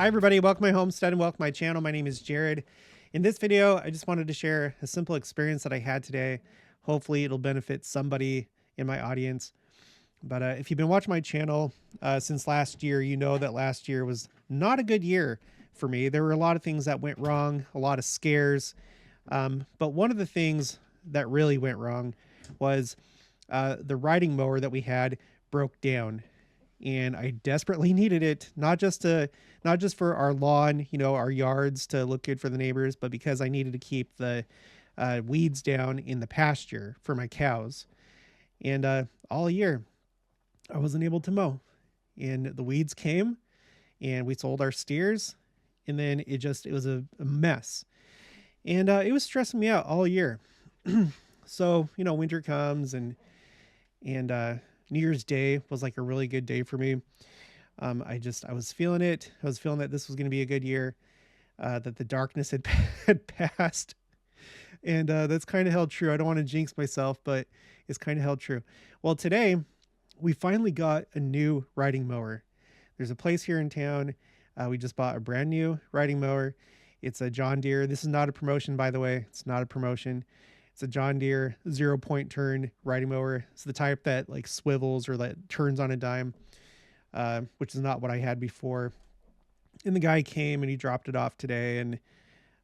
everybody, welcome to my homestead and welcome to my channel. My name is Jared. In this video, I just wanted to share a simple experience that I had today. Hopefully it'll benefit somebody in my audience. But if you've been watching my channel since last year, you know that last year was not a good year for me. There were a lot of things that went wrong, a lot of scares. But one of the things that really went wrong was the riding mower that we had broke down. And I desperately needed it, not just for our lawn, our yards to look good for the neighbors, but because I needed to keep the weeds down in the pasture for my cows. And all year I wasn't able to mow, and the weeds came and we sold our steers, and then it was a mess, and it was stressing me out all year. So, winter comes and New Year's Day was like a really good day for me. I was feeling it. I was feeling that this was going to be a good year, that the darkness had passed. And that's kind of held true. I don't want to jinx myself, but it's kind of held true. Well, today we finally got a new riding mower. There's a place here in town. We just bought a brand new riding mower. It's a John Deere. This is not a promotion, by the way. It's not a promotion. It's a John Deere 0-point turn riding mower. It's the type that like swivels or that turns on a dime, which is not what I had before. And the guy came and he dropped it off today, and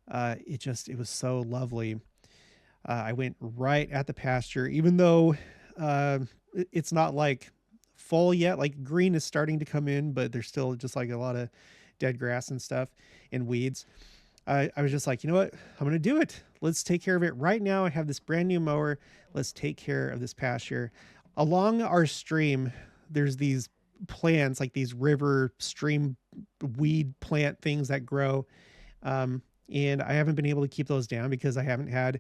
it was so lovely. I went right at the pasture, even though it's not like full yet. Like green is starting to come in, but there's still just like a lot of dead grass and stuff and weeds. I was just like, you know what? I'm going to do it. Let's take care of it right now. I have this brand new mower. Let's take care of this pasture. Along our stream, there's these plants, like these river stream weed plant things that grow. And I haven't been able to keep those down because I haven't had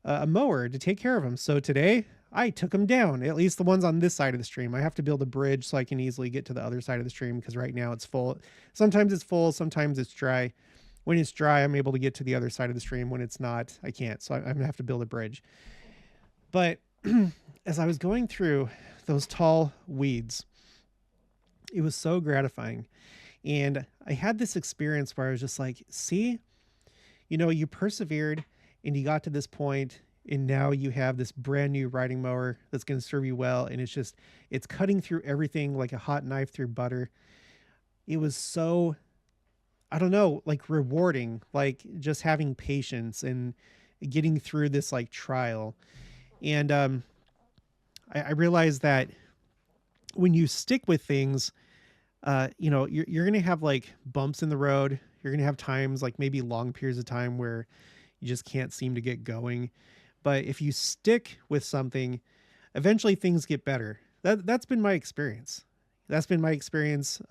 a mower to take care of them. So today I took them down, at least the ones on this side of the stream. I have to build a bridge so I can easily get to the other side of the stream, because right now it's full. Sometimes it's full, sometimes it's dry. When it's dry, I'm able to get to the other side of the stream. When it's not, I can't. So I'm going to have to build a bridge. But as I was going through those tall weeds, it was so gratifying. And I had this experience where I was just like, see, you persevered and you got to this point, and now you have this brand new riding mower that's going to serve you well. And it's cutting through everything like a hot knife through butter. It was so, I don't know, like rewarding, like just having patience and getting through this like trial. And I realized that when you stick with things, you're going to have like bumps in the road. You're going to have times, like maybe long periods of time, where you just can't seem to get going. But if you stick with something, eventually things get better. That's been my experience. That's been my experience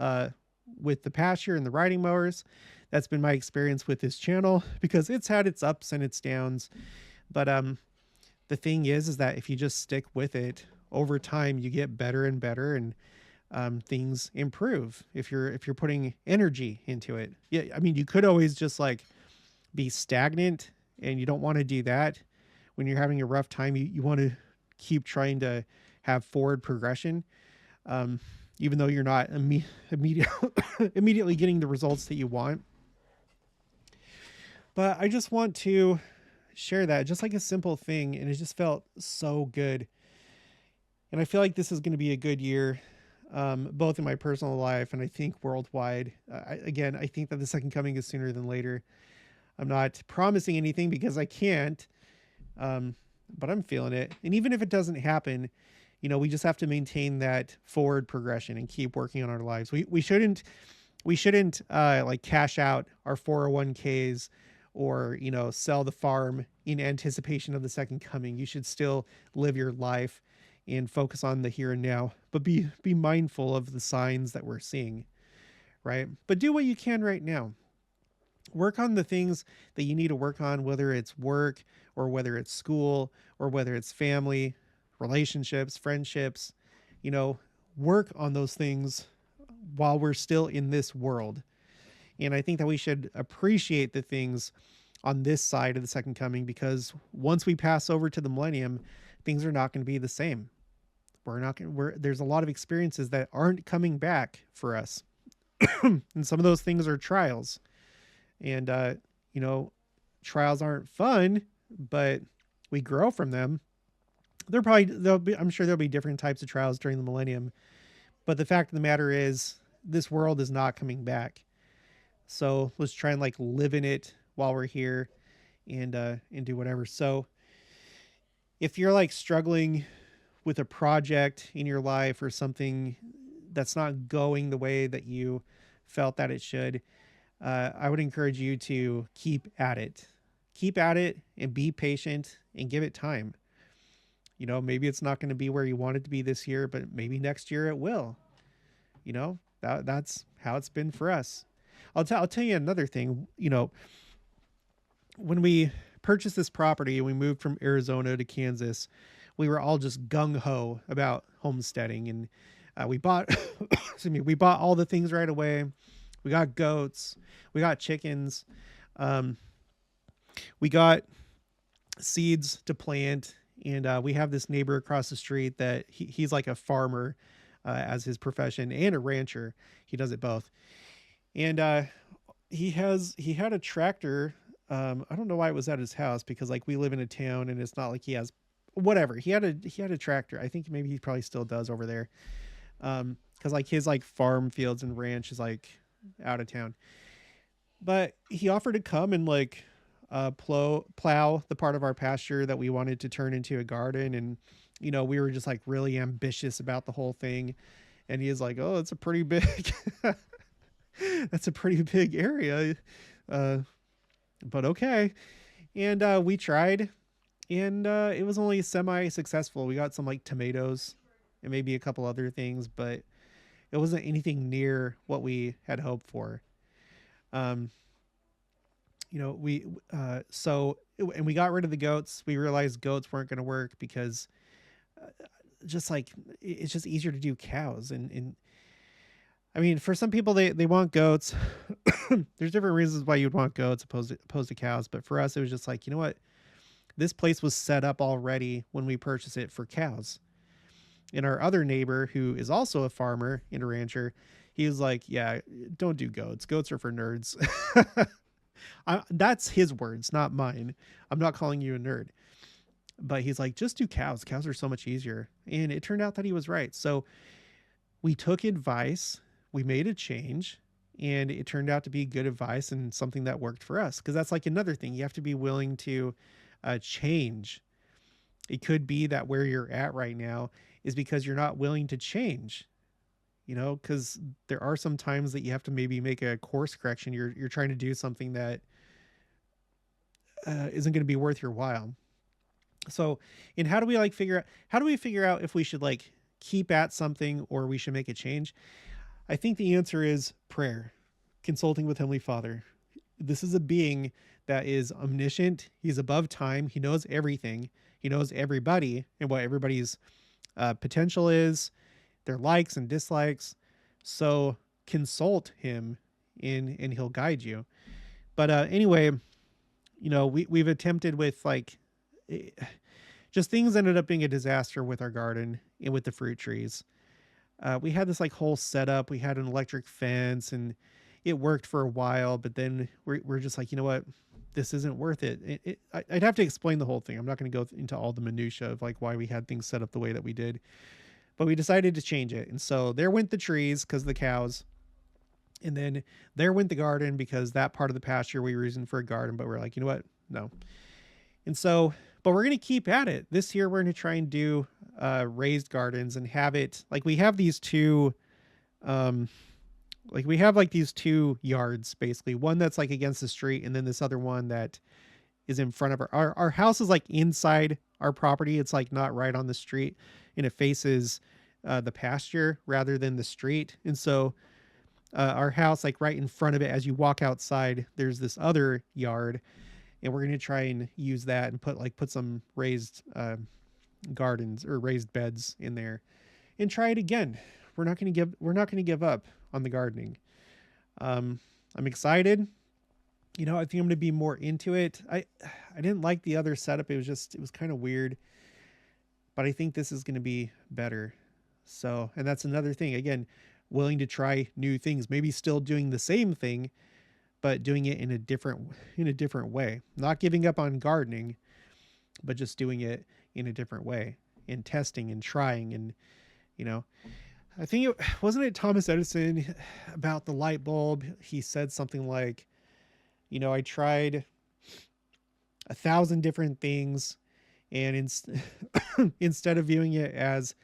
with the pasture and the riding mowers. That's been my experience with this channel, because it's had its ups and its downs. But the thing is that if you just stick with it over time, you get better and better, and things improve if you're putting energy into it. Yeah, I mean, you could always just like be stagnant, and you don't want to do that. When you're having a rough time, you want to keep trying to have forward progression. Even though you're not immediately getting the results that you want. But I just want to share that, just like a simple thing, and it just felt so good. And I feel like this is going to be a good year, both in my personal life and I think worldwide. I think that the second coming is sooner than later. I'm not promising anything because I can't, but I'm feeling it. And even if it doesn't happen, we just have to maintain that forward progression and keep working on our lives. We shouldn't like cash out our 401ks or, sell the farm in anticipation of the second coming. You should still live your life and focus on the here and now, but be mindful of the signs that we're seeing, right? But do what you can right now. Work on the things that you need to work on, whether it's work or whether it's school or whether it's family, relationships, friendships. Work on those things while we're still in this world. And I think that we should appreciate the things on this side of the second coming, because once we pass over to the millennium, things are not going to be the same. There's a lot of experiences that aren't coming back for us. And some of those things are trials. And, you know, trials aren't fun, but we grow from them. I'm sure there'll be different types of trials during the millennium. But the fact of the matter is, this world is not coming back. So let's try and like live in it while we're here, and do whatever. So if you're like struggling with a project in your life or something that's not going the way that you felt that it should, I would encourage you to keep at it. Keep at it and be patient and give it time. You know, maybe it's not going to be where you want it to be this year, but maybe next year it will. You know, that's how it's been for us. I'll tell you another thing. You know, when we purchased this property and we moved from Arizona to Kansas, we were all just gung ho about homesteading, and we bought, excuse me, we bought all the things right away. We got goats, we got chickens, um, we got seeds to plant, and we have this neighbor across the street that he's like a farmer as his profession and a rancher. He does it both, and he had a tractor. I don't know why it was at his house, because like we live in a town and it's not like he has whatever. He had a tractor. I think maybe he probably still does over there. Cause like his like farm fields and ranch is like out of town, but he offered to come and like, plow the part of our pasture that we wanted to turn into a garden. And, you know, we were just like really ambitious about the whole thing. And he is like, oh, it's a pretty big, that's a pretty big area. Uh, but okay. And we tried, and it was only semi successful. We got some like tomatoes and maybe a couple other things, but it wasn't anything near what we had hoped for. Um, you know, and we got rid of the goats. We realized goats weren't going to work because uh, just like it's just easier to do cows. And I mean, for some people, they want goats. There's different reasons why you'd want goats opposed to cows. But for us, it was just like, you know what? This place was set up already when we purchased it for cows. And our other neighbor, who is also a farmer and a rancher, he was like, yeah, don't do goats. Goats are for nerds. That's his words, not mine. I'm not calling you a nerd. But he's like, just do cows. Cows are so much easier. And it turned out that he was right. So we took advice, we made a change, and it turned out to be good advice and something that worked for us. Because that's like another thing. You have to be willing to change. It could be that where you're at right now is because you're not willing to change. You know, because there are some times that you have to maybe make a course correction. You're trying to do something that isn't going to be worth your while. So, and how do we figure out if we should like keep at something or we should make a change? I think the answer is prayer, consulting with Heavenly Father. This is a being that is omniscient. He's above time. He knows everything. He knows everybody and what everybody's potential is, their likes and dislikes. So consult him and he'll guide you. But anyway, you know, we've attempted with like just things ended up being a disaster with our garden and with the fruit trees. We had this like whole setup. We had an electric fence and it worked for a while, but then we're just like, you know what? This isn't worth it. I'd have to explain the whole thing. I'm not going to go into all the minutia of like why we had things set up the way that we did, but we decided to change it. And so there went the trees because of the cows. And then there went the garden because that part of the pasture we were using for a garden, but we're like, you know what? No. And so, but we're going to keep at it. This year, we're going to try and do raised gardens and have it like we have these two, like we have like these two yards, basically one that's like against the street. And then this other one that is in front of our house is like inside our property. It's like not right on the street, and it faces the pasture rather than the street. And so our house, like right in front of it, as you walk outside, there's this other yard, and we're going to try and use that and put some raised gardens or raised beds in there and try it again. We're not going to give up on the gardening. I'm excited. You know, I think I'm going to be more into it. I didn't like the other setup. It was kind of weird, but I think this is going to be better. So, and that's another thing. Again, willing to try new things, maybe still doing the same thing, but doing it in a different way. Not giving up on gardening, but just doing it in a different way, and testing and trying. And, you know, I think wasn't it Thomas Edison about the light bulb? He said something like, I tried 1,000 different things, and instead of viewing it as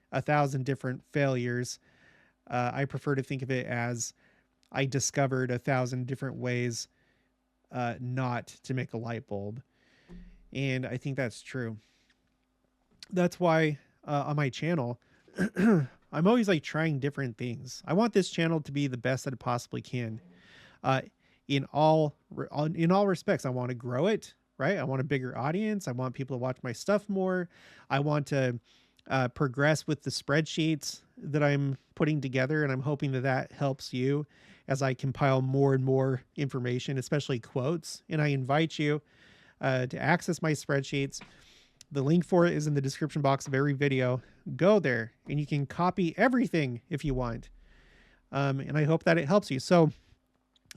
1,000 different failures, I prefer to think of it as I discovered 1,000 different ways not to make a light bulb. And I think that's true. That's why on my channel, I'm always like trying different things. I want this channel to be the best that it possibly can. In all respects, I want to grow it, right? I want a bigger audience. I want people to watch my stuff more. I want to progress with the spreadsheets that I'm putting together, and I'm hoping that that helps you as I compile more and more information, especially quotes. And I invite you to access my spreadsheets. The link for it is in the description box of every video. Go there and you can copy everything if you want. And I hope that it helps you. So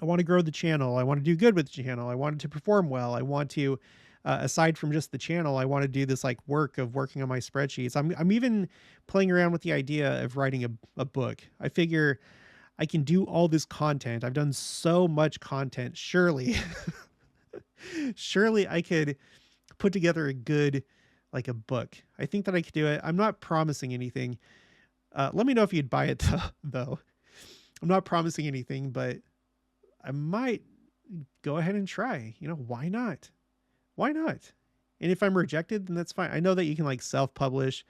I want to grow the channel. I want to do good with the channel. I want it to perform well. I want to, aside from just the channel, I want to do this like working on my spreadsheets. I'm even playing around with the idea of writing a book. I figure I can do all this content. I've done so much content. Surely, surely I could put together a book. I think that I could do it. I'm not promising anything. Let me know if you'd buy it though. I'm not promising anything, but I might go ahead and try. Why not? Why not? And if I'm rejected, then that's fine. I know that you can like self-publish.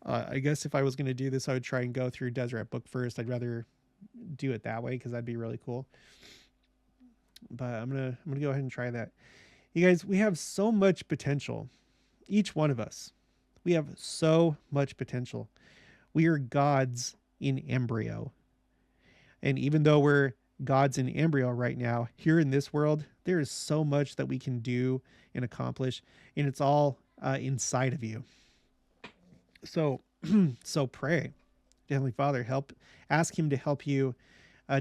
I guess if I was going to do this, I would try and go through Deseret Book first. I'd rather do it that way because that'd be really cool. But I'm gonna go ahead and try that. You guys, we have so much potential. Each one of us, we have so much potential. We are gods in embryo. And even though we're gods in embryo right now, here in this world, there is so much that we can do and accomplish, and it's all inside of you. So, so pray, Heavenly Father, ask Him to help you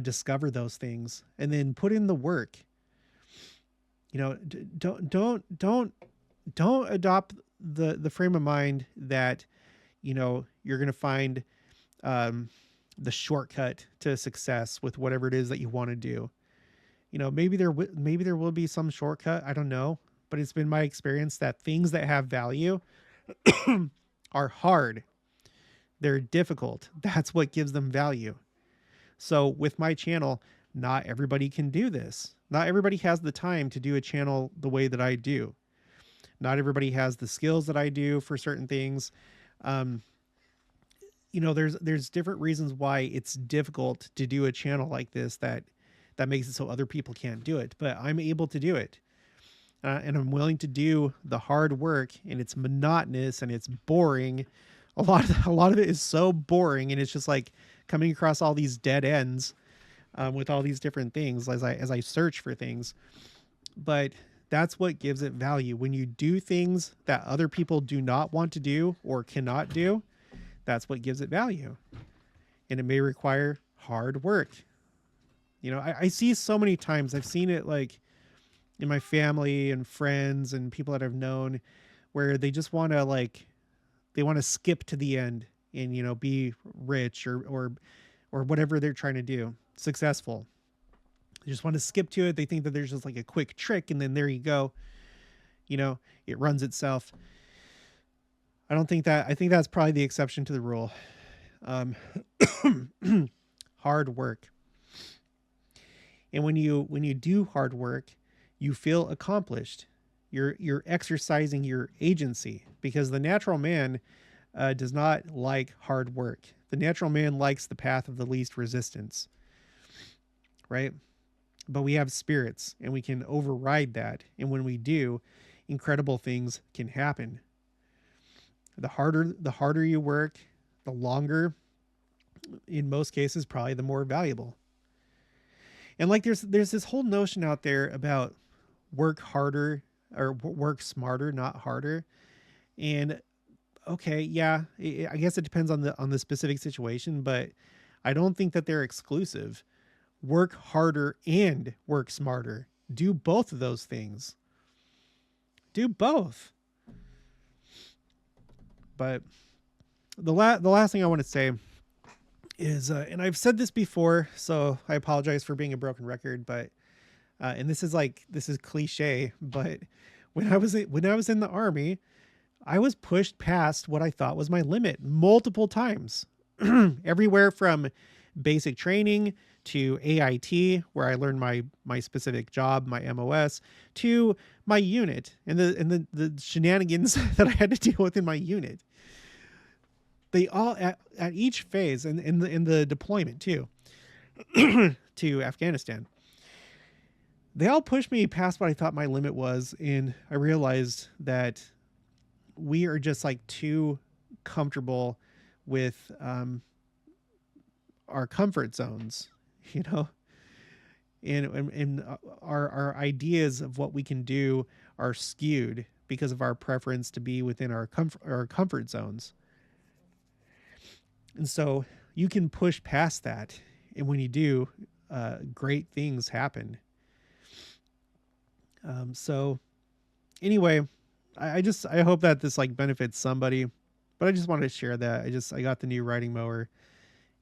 discover those things, and then put in the work. Don't adopt the frame of mind that you're going to find the shortcut to success with whatever it is that you want to do. Maybe there will be some shortcut. I don't know, but it's been my experience that things that have value are hard. They're difficult. That's what gives them value. So with my channel, not everybody can do this. Not everybody has the time to do a channel the way that I do. Not everybody has the skills that I do for certain things. There's different reasons why it's difficult to do a channel like this that makes it so other people can't do it, but I'm able to do it. And I'm willing to do the hard work, and it's monotonous and it's boring. A lot of it is so boring, and it's just like coming across all these dead ends with all these different things as I search for things. But that's what gives it value. When you do things that other people do not want to do or cannot do, that's what gives it value. And it may require hard work. I see so many times, I've seen it like in my family and friends and people that I've known, where they just want to skip to the end and, be rich or whatever they're trying to do, successful. They just want to skip to it. They think that there's just like a quick trick, and then there you go. It runs itself. I don't think that. I think that's probably the exception to the rule. Hard work. And when you do hard work, you feel accomplished. You're exercising your agency, because the natural man does not like hard work. The natural man likes the path of the least resistance, right? But we have spirits, and we can override that. And when we do, incredible things can happen. The harder you work, the longer, in most cases, probably the more valuable. And like there's this whole notion out there about work harder or work smarter, not harder. And okay, yeah, I guess it depends on the specific situation, but I don't think that they're exclusive. Work harder and work smarter. Do both of those things. Do both. But the last thing I want to say is, and I've said this before, so I apologize for being a broken record, but and this is cliche, but when I was in the Army, I was pushed past what I thought was my limit multiple times. Everywhere from basic training to AIT, where I learned my specific job, my MOS, to my unit and the shenanigans that I had to deal with in my unit. They all at each phase and in the deployment too to Afghanistan, they all pushed me past what I thought my limit was, and I realized that we are just like too comfortable with our comfort zones, you know, and our ideas of what we can do are skewed because of our preference to be within our comfort zones. And so you can push past that, and when you do, great things happen. So anyway, I hope that this like benefits somebody, but I just wanted to share that. I got the new riding mower,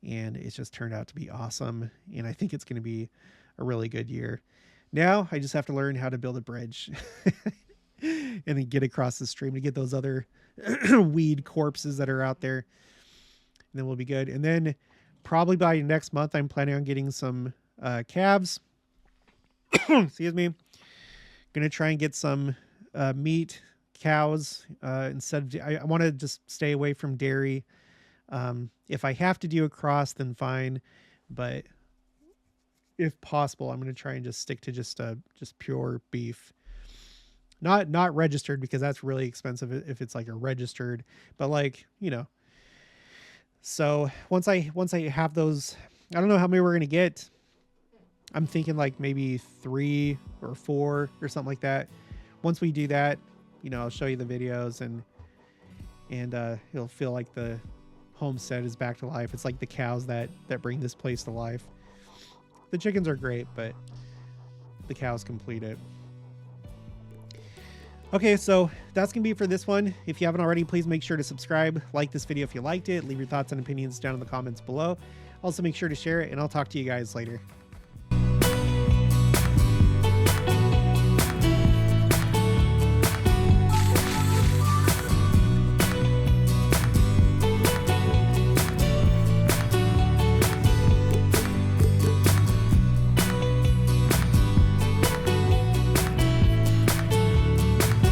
and it's just turned out to be awesome. And I think it's going to be a really good year. Now I just have to learn how to build a bridge and then get across the stream to get those other weed corpses that are out there. And then we'll be good. And then probably by next month, I'm planning on getting some calves. Excuse me. Going to try and get some meat cows instead of, I want to just stay away from dairy. If I have to do a cross, then fine. But if possible, I'm going to try and just stick to just pure beef. Not registered, because that's really expensive if it's like a registered, but like, you know. So once I have those, I don't know how many we're going to get. I'm thinking like maybe 3 or 4 or something like that. Once we do that, you know, I'll show you the videos, and it'll feel like the homestead is back to life. It's like the cows that bring this place to life. The chickens are great, but the cows complete it. Okay, so that's going to be it for this one. If you haven't already, please make sure to subscribe, like this video if you liked it, leave your thoughts and opinions down in the comments below. Also, make sure to share it, and I'll talk to you guys later.